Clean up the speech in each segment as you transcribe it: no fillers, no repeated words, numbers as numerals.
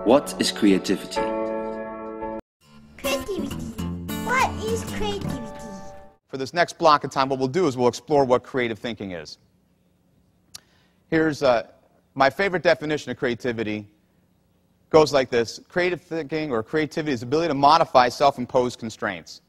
What is creativity? Creativity. What is creativity? For this next block of time, what we'll do is we'll explore what creative thinking is. Here's my favorite definition of creativity. Goes like this. Creative thinking or creativity is the ability to modify self-imposed constraints.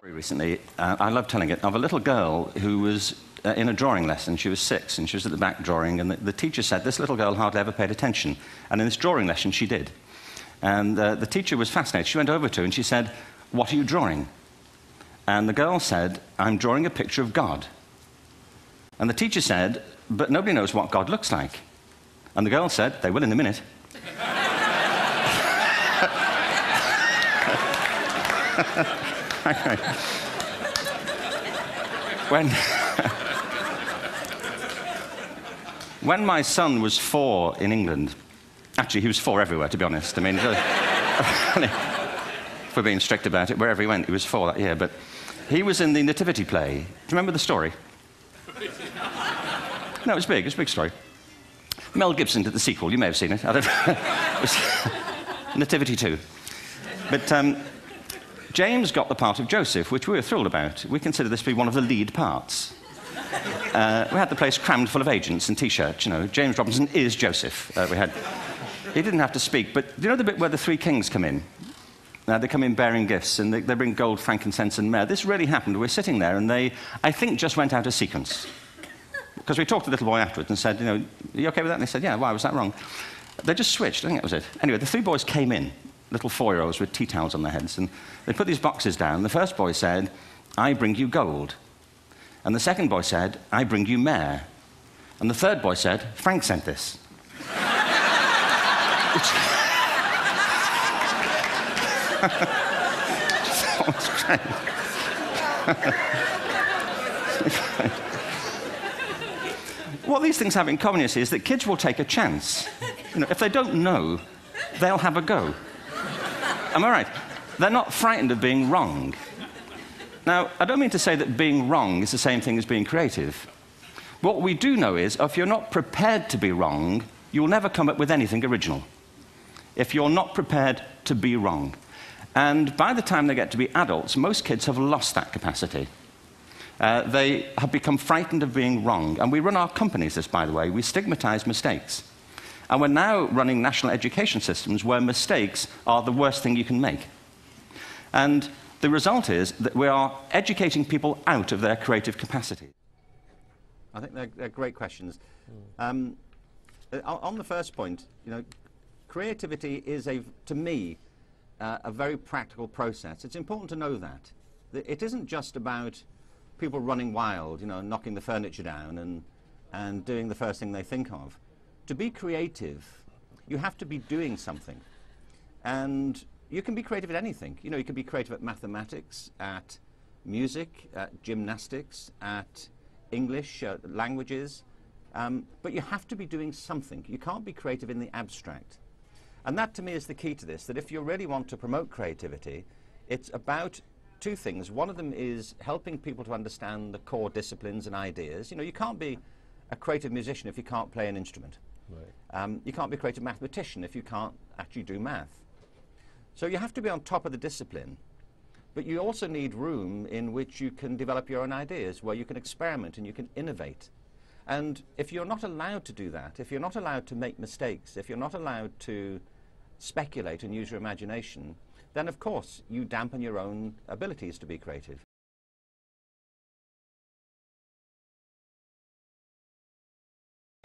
Recently, I love telling it, of a little girl who was in a drawing lesson. She was 6, and she was at the back drawing, and the teacher said this little girl hardly ever paid attention. And in this drawing lesson, she did. And the teacher was fascinated. She went over to her and she said, "What are you drawing?" And the girl said, "I'm drawing a picture of God." And the teacher said, "But nobody knows what God looks like." And the girl said, "They will in a minute." When my son was 4 in England, actually he was 4 everywhere, to be honest. I mean, if we're being strict about it, wherever he went, he was 4 that year. But he was in the Nativity play. Do you remember the story? No, it was big. It was a big story. Mel Gibson did the sequel. You may have seen it. I don't know. It was Nativity 2. But James got the part of Joseph, which we were thrilled about. We consider this to be one of the lead parts. We had the place crammed full of agents and T-shirts, you know. James Robinson is Joseph. He didn't have to speak, but do you know the bit where the 3 kings come in? They come in bearing gifts, and they bring gold, frankincense, and myrrh. This really happened. We're sitting there, and they, I think, just went out of sequence. Because we talked to the little boy afterwards and said, you know, "Are you okay with that?" And they said, "Yeah, why was that wrong?" They just switched. I think that was it. Anyway, the 3 boys came in, little 4-year-olds with tea towels on their heads, and they put these boxes down. The first boy said, "I bring you gold." And the second boy said, "I bring you myrrh." And the third boy said, "Frank sent this." That was great. What these things have in common, you see, is that kids will take a chance. You know, if they don't know, they'll have a go. Am I right? They're not frightened of being wrong. Now, I don't mean to say that being wrong is the same thing as being creative. What we do know is, if you're not prepared to be wrong, you'll never come up with anything original. If you're not prepared to be wrong. And by the time they get to be adults, most kids have lost that capacity. They have become frightened of being wrong. And we run our companies this, by the way. We stigmatize mistakes. And we're now running national education systems where mistakes are the worst thing you can make. And the result is that we are educating people out of their creative capacity. I think they're great questions. On the first point, you know, creativity is, to me, a very practical process. It's important to know that. It isn't just about people running wild, you know, knocking the furniture down and doing the first thing they think of. To be creative, you have to be doing something. And you can be creative at anything. You know, you can be creative at mathematics, at music, at gymnastics, at English, languages. But you have to be doing something. You can't be creative in the abstract. And that, to me, is the key to this, that if you really want to promote creativity, it's about 2 things. One of them is helping people to understand the core disciplines and ideas. You know, you can't be a creative musician if you can't play an instrument. Right. You can't be a creative mathematician if you can't actually do math. So you have to be on top of the discipline, but you also need room in which you can develop your own ideas, where you can experiment and you can innovate. And if you're not allowed to do that, if you're not allowed to make mistakes, if you're not allowed to speculate and use your imagination, then of course you dampen your own abilities to be creative.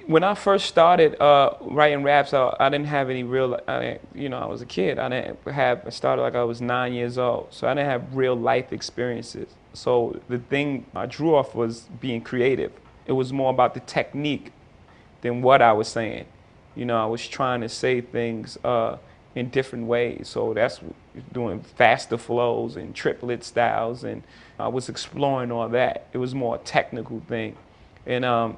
When I first started writing raps, I didn't have any real, I was a kid. I started like I was 9 years old, so I didn't have real life experiences. So the thing I drew off was being creative. It was more about the technique than what I was saying. I was trying to say things in different ways. So that's doing faster flows and triplet styles, and I was exploring all that. It was more a technical thing. And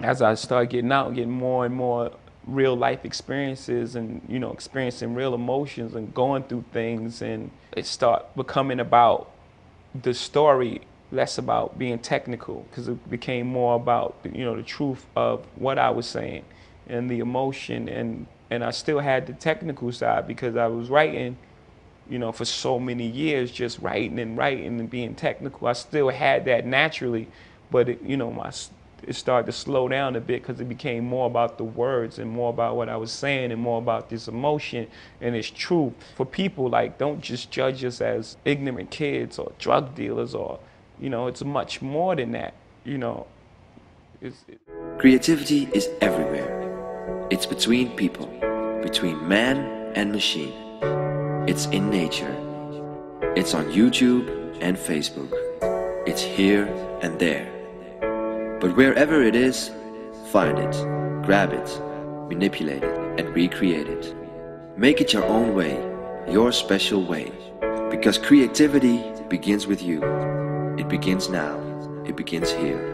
as I started getting out, getting more and more real life experiences and, experiencing real emotions and going through things, and it started becoming about the story, less about being technical, because it became more about, the truth of what I was saying and the emotion. And I still had the technical side because I was writing, for so many years, just writing and being technical. I still had that naturally, but it started to slow down a bit because it became more about the words and more about what I was saying and more about this emotion and its truth. For people, don't just judge us as ignorant kids or drug dealers or, it's much more than that, Creativity is everywhere. It's between people, between man and machine. It's in nature. It's on YouTube and Facebook. It's here and there. But wherever it is, find it, grab it, manipulate it, and recreate it. Make it your own way, your special way. Because creativity begins with you. It begins now. It begins here.